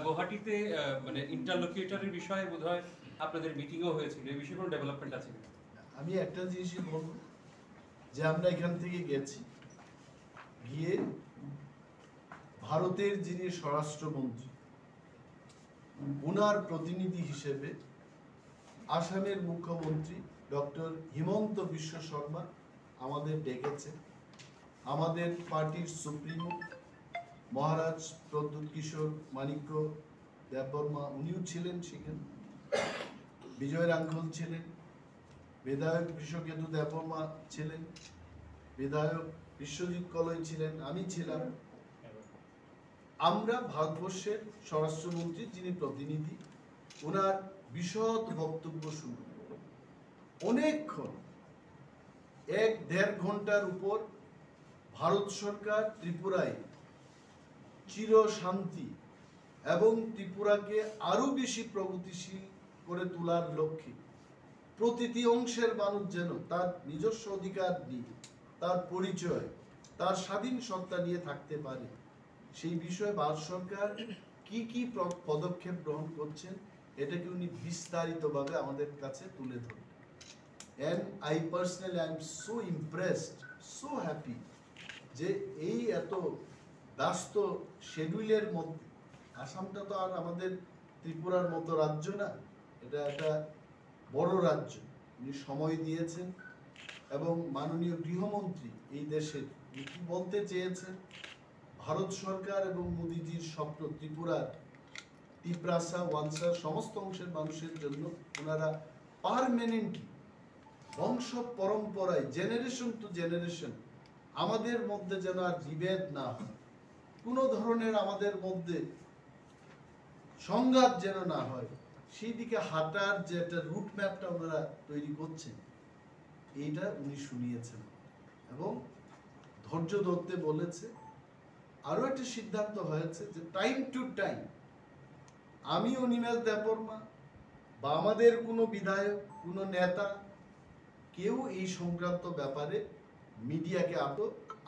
গুয়াহাটিতে মানে ইন্টারলোকিউটরের বিষয়ে বোধহয় আপনাদের মিটিংও হয়েছিল, এই বিষয়ে কোনো ডেভেলপমেন্ট আছে? আমি একটা জিনিসই বলবো যে আমরা এখান থেকে গেছি, গিয়ে ভারতের যিনি স্বরাষ্ট্রমন্ত্রী ওনার প্রতিনিধি হিসেবে আসামের মুখ্যমন্ত্রী ডক্টর হিমন্ত বিশ্ব শর্মা আমাদের ডেকেছে। আমাদের পার্টির সুপ্রিমো মহারাজ প্রদ্যুৎ কিশোর মানিক্য দেববর্মা উনিও ছিলেন সেখানে, বিজয় রাঙ্খল ছিলেন, বিধায়ক বিশ্বকেতু দেববর্মা ছিলেন, বিধায়ক বিশ্বজিৎ কলই ছিলেন, আমি ছিলাম। আমরা ভারতবর্ষের স্বরাষ্ট্রমন্ত্রী যিনি প্রতিনিধি, ওনার বিশদ বক্তব্য শুনব অনেকক্ষণ, 1-1.5 ঘন্টার উপর। ভারত সরকার ত্রিপুরায় চির শান্তি এবং ত্রিপুরাকে আরো বেশি প্রগতিশীল করে তোলার লক্ষ্যে প্রতিটি অংশের মানুষ যেন তার নিজস্ব অধিকার নিয়ে, তার পরিচয়, তার স্বাধীন সত্তা নিয়ে থাকতে পারে, সেই বিষয়ে ভারত সরকার কি কি পদক্ষেপ গ্রহণ করছেন এটাকে উনি বিস্তারিতভাবে আমাদের কাছে তুলে ধরেন। And I personally am so impressed, so happy যে এই এত ব্যস্ত শিডিউলের মধ্যে, আসামটা তো আর আমাদের ত্রিপুরার মতো রাজ্য না, এটা একটা বড় রাজ্য, উনি সময় দিয়েছেন। এবং মাননীয় গৃহমন্ত্রী এই দেশের কি বলতে চেয়েছেন, ভারত সরকার এবং মোদিজির স্বপ্ন ত্রিপুরার টিপ্রাসা ওয়ানসা সমস্ত অংশের মানুষের জন্য ওনারা পার্মানেন্টলি বংশ পরম্পরায় জেনারেশন টু জেনারেশন আমাদের মধ্যে যেন আর বিভেদ না হয়, কোনো ধরনের আমাদের মধ্যে সংঘাত যেন না হয়, সেই দিকে হাঁটার যে একটা রুট ম্যাপটা ওনারা তৈরি করছেন, এইটা উনি শুনিয়েছেন এবং ধৈর্য ধরতে বলেছে। আরো একটা সিদ্ধান্ত হয়েছে যে টাইম টু টাইম আমি অনিমেষ দেববর্মা বা আমাদের কোনো বিধায়ক, কোনো নেতা কেউ এই সংক্রান্ত ব্যাপারে মিডিয়াকে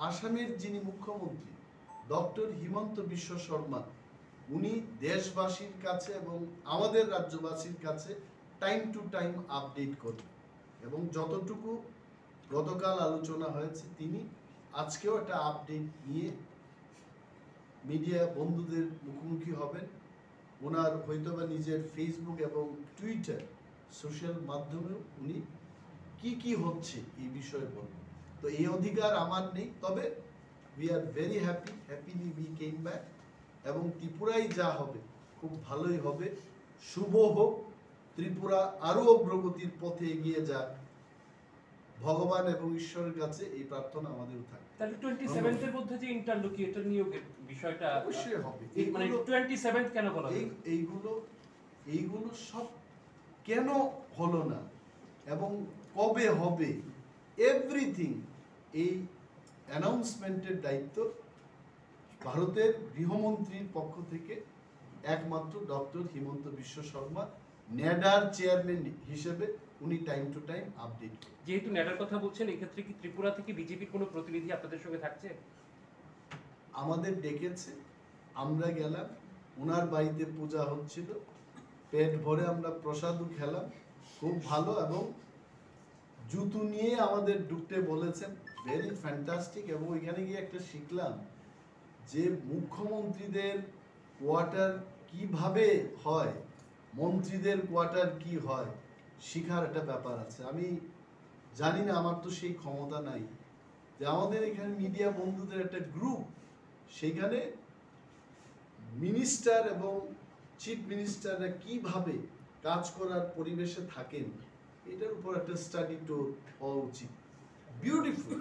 আসামের যিনি মুখ্যমন্ত্রী ডক্টর হিমন্ত বিশ্ব শর্মা উনি দেশবাসীর কাছে এবং আমাদের রাজ্যবাসীর কাছে টাইম টু টাইম আপডেট করবেন। এবং যতটুকু গতকাল আলোচনা হয়েছে তিনি আজকেও একটা আপডেট নিয়ে মিডিয়া বন্ধুদের মুখোমুখি হবেন। ওনার হয়তোবা নিজের ফেসবুক এবং টুইটার সোশ্যাল মাধ্যমেও উনি কি কি হচ্ছে এই বিষয়ে বলবেন। তো এই অধিকার আমার নেই, তবে we are very happily we came back. এবং ত্রিপুরায় যা হবে খুব ভালোই হবে, শুভ হোক, ত্রিপুরা আরো অগ্রগতির পথে এগিয়ে যাক, ভগবান এবং ঈশ্বরের কাছে এই প্রার্থনা আমাদের থাকে। তাহলে 27th এর মধ্যে যে ইন্টারলোকিউটর নিয়োগের বিষয়টা অবশ্যই হবে। মানে 27th কেন বলা হলো? এইগুলো সব কেন হলো না এবং কবে হবে, এভরিথিং এই অ্যানাউন্সমেন্টের দায়িত্ব ভারতের গৃহমন্ত্রীর পক্ষ থেকে একমাত্র ডক্টর হিমন্ত বিশ্ব শর্মা, নেডার চেয়ারম্যান হিসেবে উনি টাইম টু টাইম আপডেট করেন। যেহেতু নেডার কথা বলছেন, এই ক্ষেত্রে কি ত্রিপুরা থেকে বিজেপির কোনো প্রতিনিধি আপনাদের সঙ্গে থাকছে? আমাদের ডেকেছে, আমরা গেলাম, ওনার বাড়িতে পূজা হচ্ছিল, পেট ভরে আমরা প্রসাদও খেলাম, খুব ভালো। এবং জুতো নিয়ে আমাদের ঢুকতে বলেছেন, ভেরি ফ্যান্টাস্টিক। এবং এখানে গিয়ে একটা শিখলাম যে মুখ্যমন্ত্রীদের কোয়ার্টার কিভাবে হয়, মন্ত্রীদের কোয়ার্টার কি হয়, শিখার একটা ব্যাপার আছে। আমি জানি না, আমার তো সেই ক্ষমতা নাই যে আমাদের এখানে মিডিয়া বন্ধুদের একটা গ্রুপ, সেখানে মিনিস্টার এবং চিফ মিনিস্টাররা কিভাবে কাজ করার পরিবেশে থাকেন এটার উপর একটা স্টাডি টুর হওয়া উচিত। বিউটিফুল।